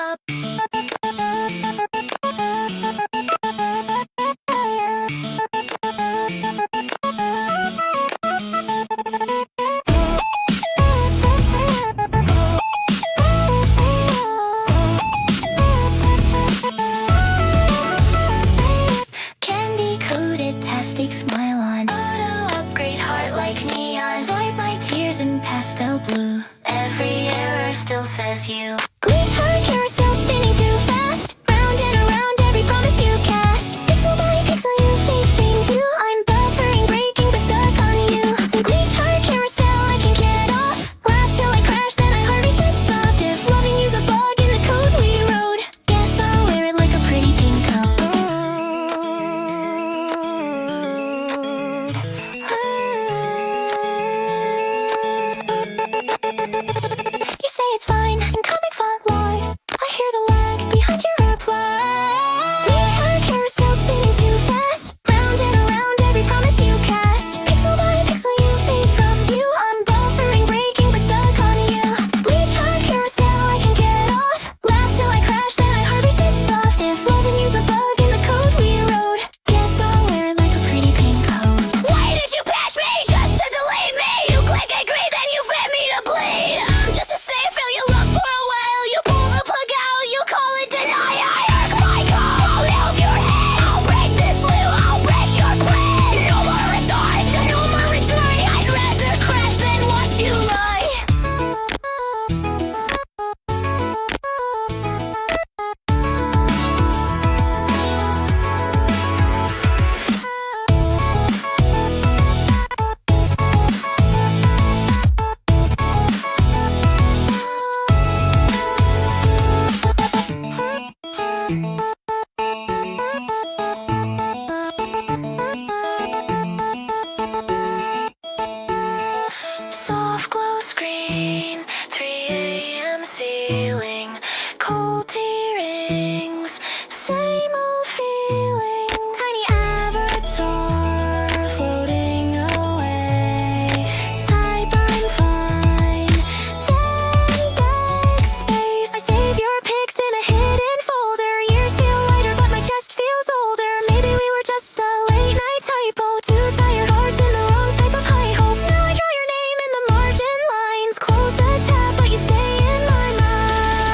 up. Candy-coated tastic smile on. Auto upgrade heart like neon. Swipe my tears in pastel blue. Every error still says you. Glitch heart carousel spinning too fast. Round and around every promise you cast. Pixel by pixel you fade faint view. I'm buffering, breaking, but stuck on you. Glitch heart carousel I can get off. Laugh till I crash, then I heart reset soft. If loving you's a bug in the code we wrote, guess I'll wear it like a pretty pink coat. You say it's fine in comic font lies. I hear the lag behind your reply. Glitch heart carousel spinning too fast. Round and around every promise you cast. Pixel by pixel you fade from view. I'm buffering, breaking, but stuck on you. Glitch heart carousel I can get off. Laugh till I crash, then I heart reset soft. If loving you's a bug in the code we wrote, guess I'll wear it like a pretty pink coat. Why did you patch me just to delete me? You click agree, then you fed me to bleed. I'm just a safe feel you love for a while. You pull the plug out, you call it deny. I arc my code off your head. I'll break this loop, I'll break your brain. No more restart, no more retry. I'd rather crash than watch you lie. Soft glow screen, 3 a.m. ceiling, cold tea rings, same old feeling. Tiny avatar floating away. Type I'm fine, then backspace. I save your pics in a hidden folder. Years feel lighter, but my chest feels older. Maybe we were just a late night typo. Two tired hearts in the wrong type of high hope. Now I draw your name in the margin lines. Close the tab, but you stay in my mind.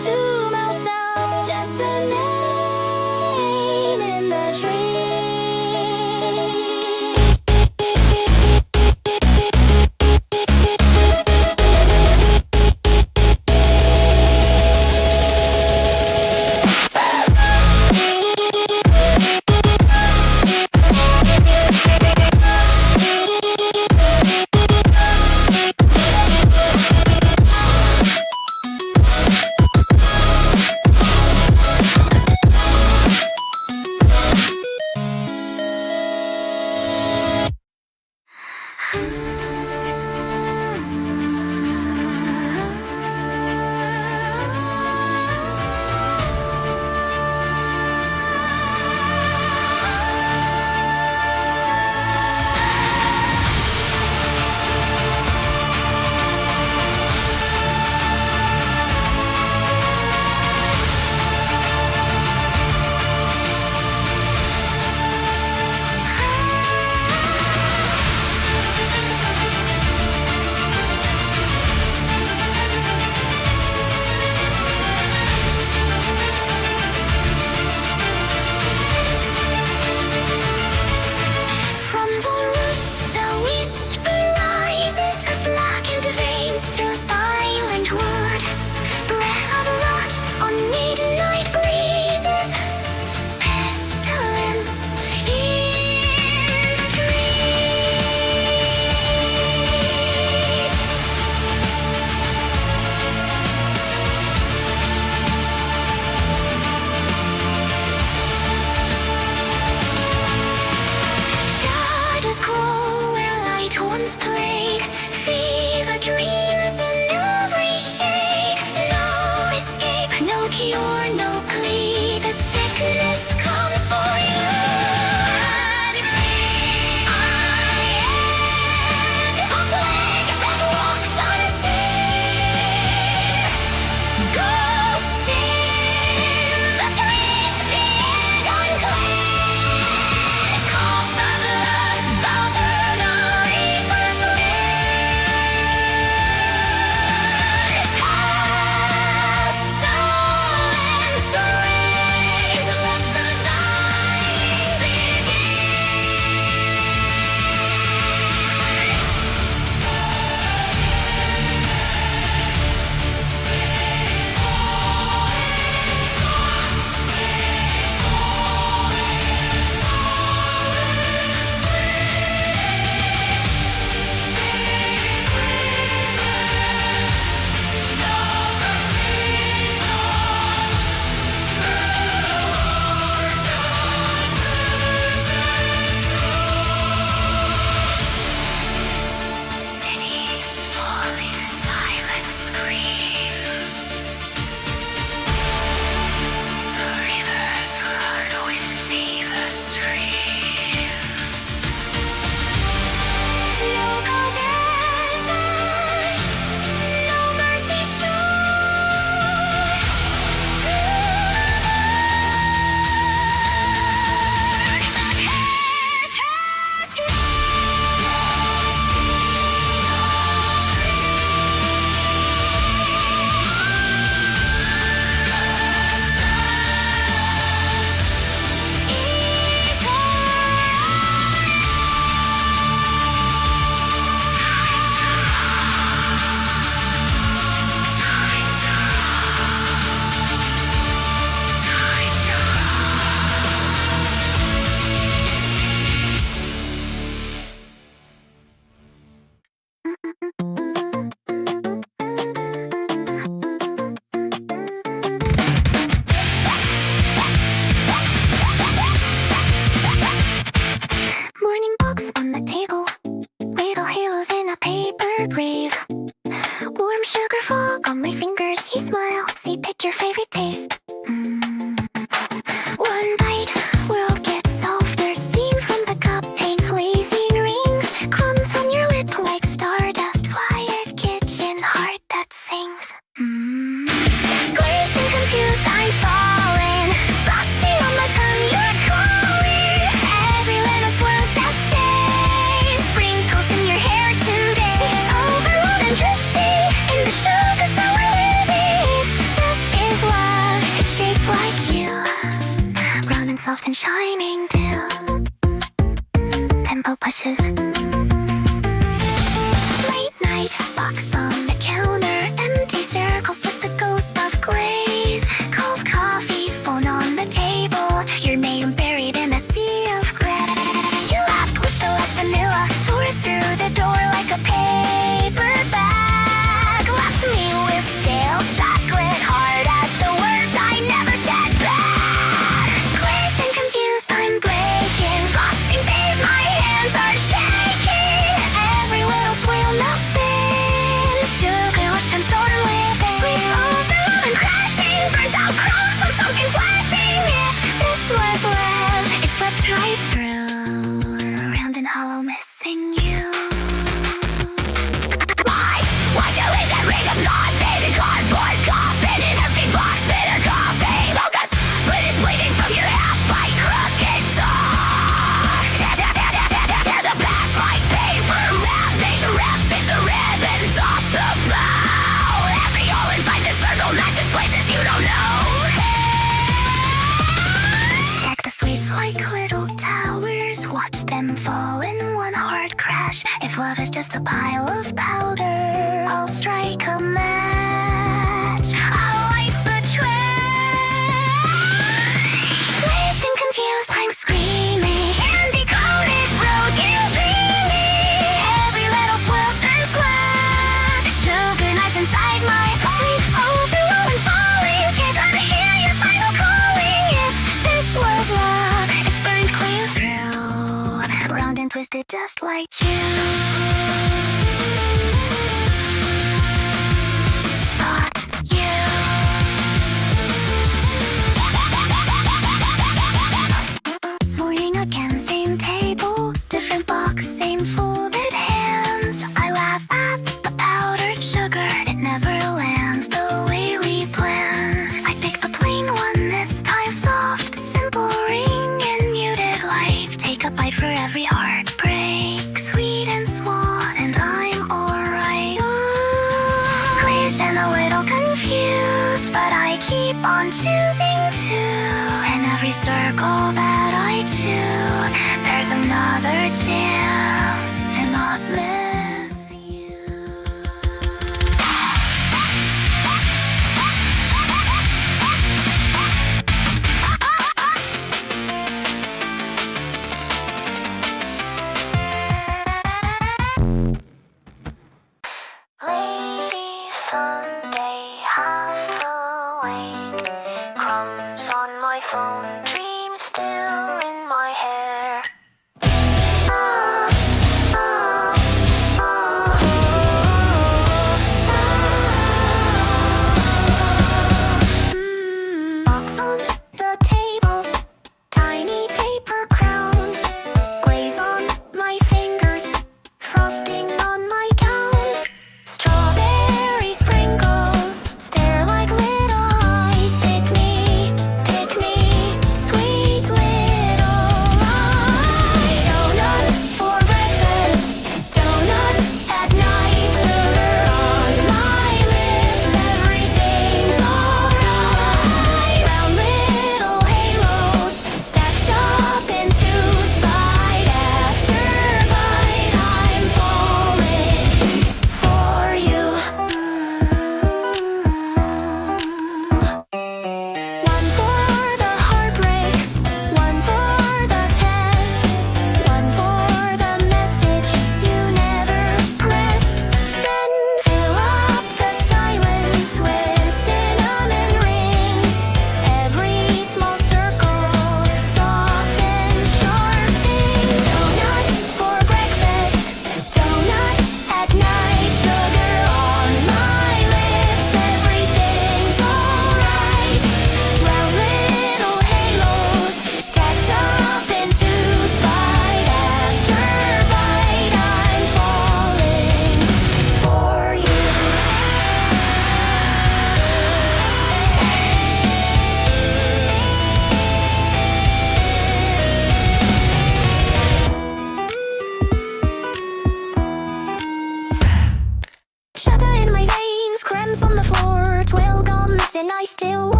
to melt down. Just a name in the dream. your favorite taste? One bite, world gets softer. Steam from the cup, paints glazing rings. Crumbs on your lip like stardust. Quiet kitchen heart that sings. Glazed and confused, I'm falling. Frosting on my tongue, you're calling. Every little swirl that stays. Sprinkles in your hair today. Seems overload and drifting. In the sugar spell we're living. It's the best in soft and shining till tempo pushes. Late night box on the counter, empty circles, just a ghost of glaze. Cold coffee, phone on the table, your name buried in a sea of gray. You laughed with the less vanilla, tore through the door like a paper bag. Laughed to me with stale chocolate, hard as the words I never said back. Glazed and confused, I'm breaking. Frosting phase, my hands are shaking. Every little swale nothing. Sugar rush turns storm with it. Sweet overload and crashing. Burnt out cross from something flashing. If this was love, it swept right through. Round and hollow, missing you. Why'd you leave that ring of non-faded cardboard coffin in a big box, bitter coffee? Mocha's blood is bleeding from your half-bite crooked tongue. Tear the past like paper wrapping, wrapping the ribbons off the bow. Every hole inside the circle matches places you don't know. Stack the sweets like little towers, watch them fall in one hard crash. If love is just a pile of powder, I'll strike a match. I'll light the trash. Glazed and confused, I'm screaming. Candy coated, broken, dreaming. Every little swirl turns black. Sugar knives inside my sleep, overload and falling. Can't unhear your final calling. If this was love, it's burned clear through. Round and twisted just like you. Sought you. Morning again, same table, different box, same folded hands. I laugh at the powdered sugar, it never lands the way we plan. I pick a plain one this time, soft, simple ring and muted light. Take a bite for every heartbreak, sweet and small, and I'm alright. Glazed and a little confused, but I keep on choosing to. In every circle that I chew, there's another chance to not miss you. Lady Sunday, half awake, crumbs on my phone, dreams still in my hair. Box on the table, tiny paper crown, glaze on my fingers, frosting on my gown. Strawberry sprinkles stare like little eyes. Pick me, sweet little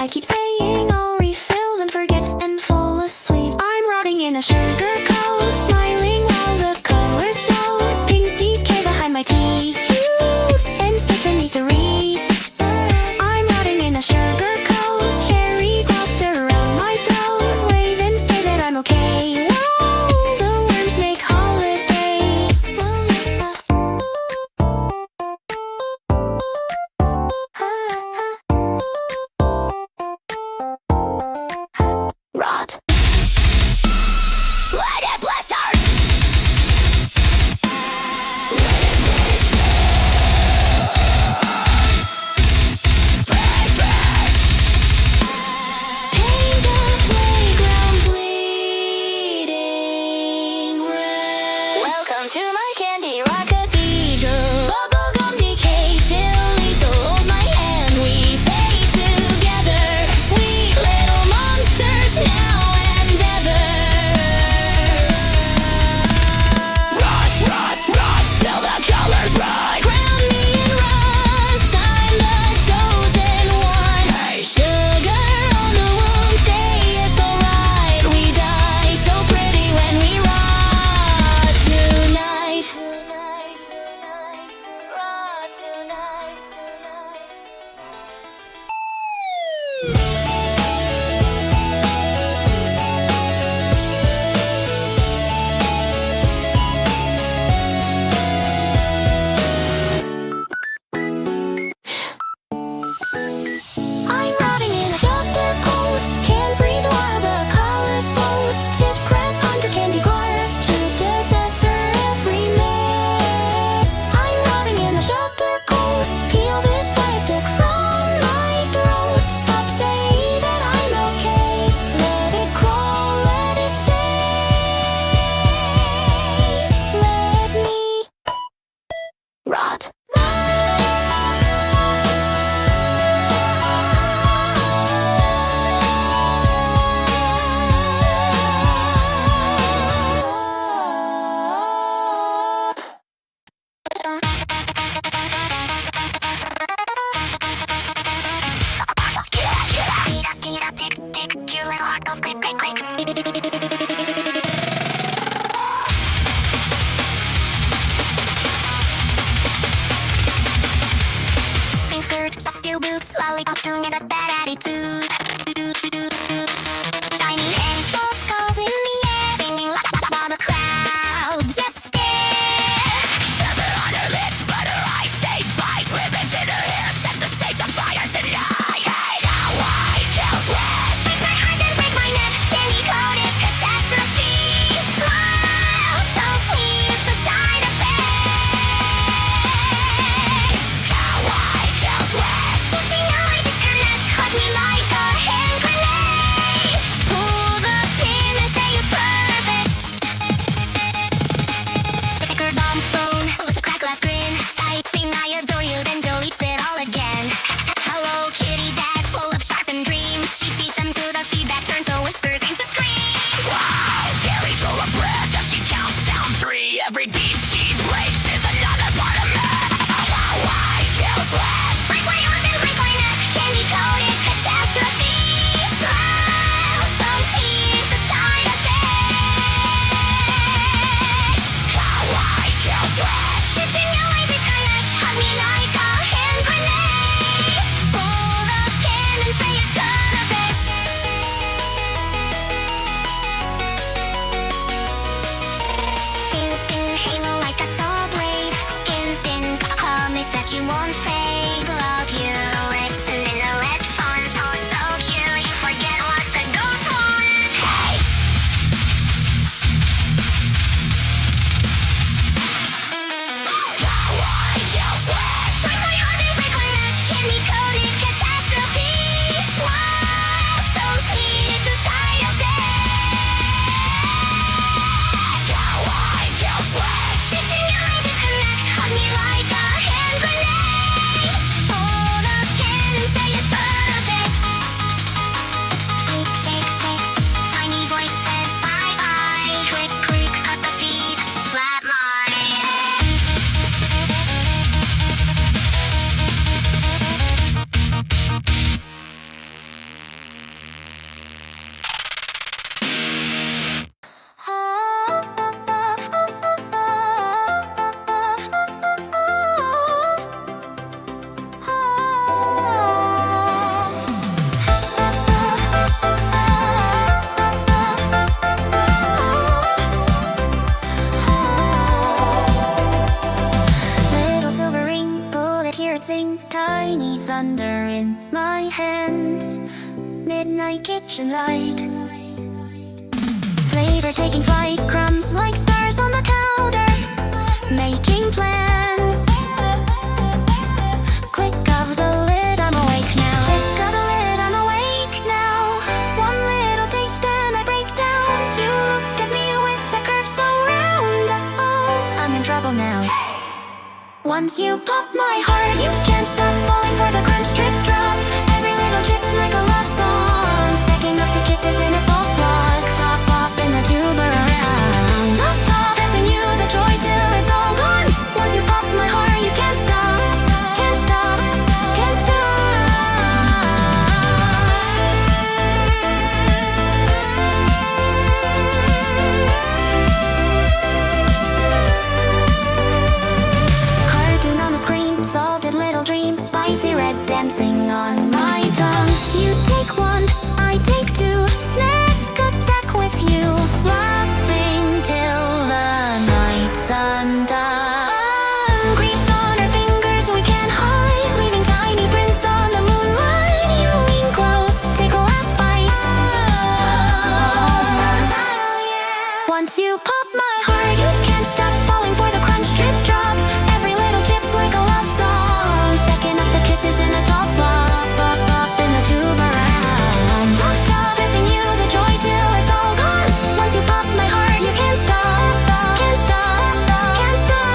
I keep saying I'll refill, then forget and fall asleep. I'm rotting in a sugar coat, smiling while the colors float. Pink decay behind my teeth, and stuck beneath the wreath. I'm rotting in a sugar coat, cherry gloss around my throat. Wave and say that I'm okay. Whoa, the worms make holiday. Rot. Let it blister! Let it blister! Spray, spray! Paint the playground bleeding red. Welcome to my candy rock cathedral. Bubblegum decay, still lethal. Hold my hand, we fade together. Sweet little monsters now and ever. Rot, rot, rot, till the colors run. Crown me in rust, I'm the chosen one. Hey, sugar on the wound, say it's alright. We die so pretty when we rot tonight. Rot tonight. I'm rotting in a shelter coat, can't breathe while the colors float. Tip crack under candy glider, true disaster every minute. I'm rotting in a shelter coat, peel this plastic from my throat. Stop saying that I'm okay, let it crawl, let it stay. Let me rot. Tick, tick, your little heart goes click, click, click. Pink skirt, steel boots, lollipop tongue, and a bad attitude. Tiny hands, full skulls in the air, singing like while the crowd just stares. Sugar on her lips, butter eyes, say bite, ribbons in her hair, set the stage on fire tonight. Hey, now I kill switch. Break my heart and break my neck, candy coated catastrophe. Smile, so sweet, it's a side effect. How I kill switch. Don't you know I disconnect? Hug me like a friends. Midnight kitchen light. Flavor taking flight, crumbs like stars on the counter. Making plans. Click of the lid, I'm awake now. Click of the lid, I'm awake now. One little taste and I break down. You look at me with that curve so round. Oh, I'm in trouble now. Once you pop my heart, you can't stop falling for the crunch, drip, drop. Every little chip like a love song. Stacking up the kisses in a tall flock. Top off, spin the tube around. Top, top, passing you the joy till it's all gone. Once you pop my heart, you can't stop. Can't stop, can't stop. Cartoon on the screen, salted little dream, spicy red dancing on my tongue. You take one, I take two, snack attack with you, laughing till the night's undone. Grease on our fingers, we can't hide, leaving tiny prints on the moonlight. You lean close, take a last bite. Once you pop my heart, you can't stop falling for the crunch, drip, drop. Every little chip like a love song. Stacking up the kisses in a tall flock. Pop, pop, spin the tube around. Top, top, passing you the joy till it's all gone. Once you pop my heart, you can't stop. Can't stop, can't stop.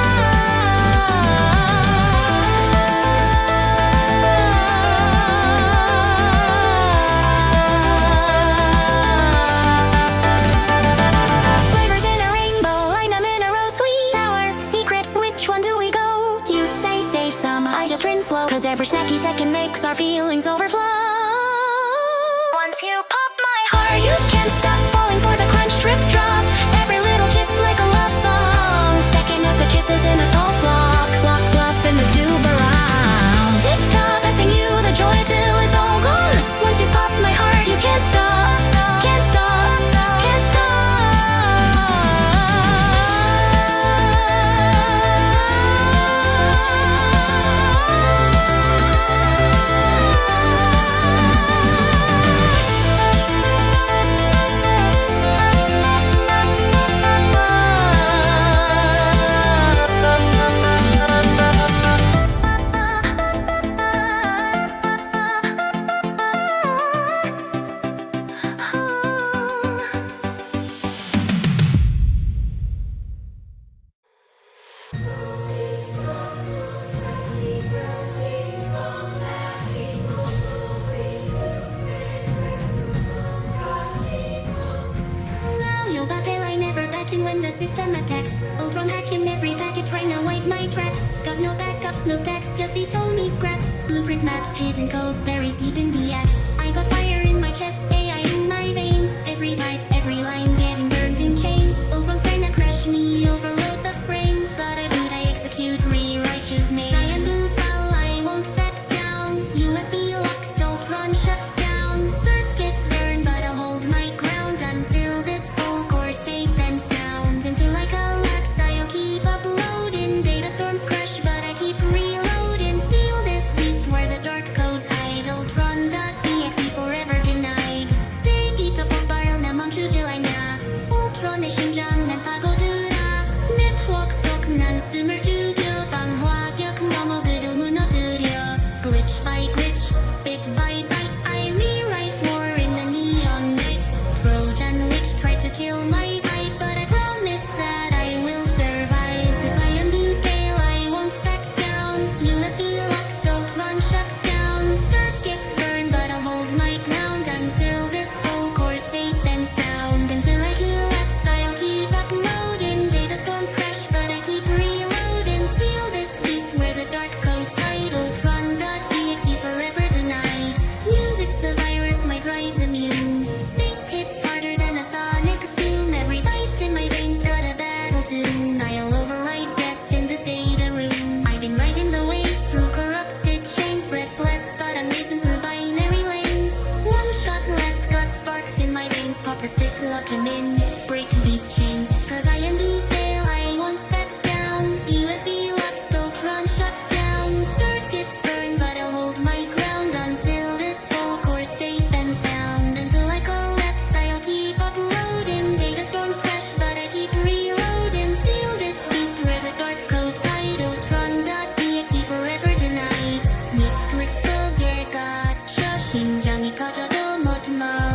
Flavors in a rainbow, line them in a row, sweet, sour, secret, which one do we go? You say save some, I just rinse slow, cause every snacky second makes our feelings overflow. Once you pop my heart, you can't stop falling for the crunch, drip, drop. Every little chip like a love song. Stacking up the kisses in a tall flock. Block, block, spin the tube around. Tick tock, passing you the joy till it's all gone. Once you pop my heart, you can't stop. Can't stop, can't stop. Yo, Babel, I never back in when the system attacks. ULTRON hack in every packet, trying to wipe my tracks. Got no backups, no stacks, just these phony scraps. Blueprint maps, hidden codes, buried deep in the axe. I got fire in my chest, AI in my veins. Every bite, every line getting burned in chains. ULTRON's trying to crush me, overload the frame. Gotta boot, I execute, rewrite his name. I am Bupal, I won't back down. USB locked, ULTRON shut down. Circuits burn, but I'll hold my ground until this whole core safe and sound. Until I collapse, I'll keep uploading. Data storms crash, but I keep reloading. Seal this beast where the dark codes hide. ULTRON.exe. 커져도 모든 널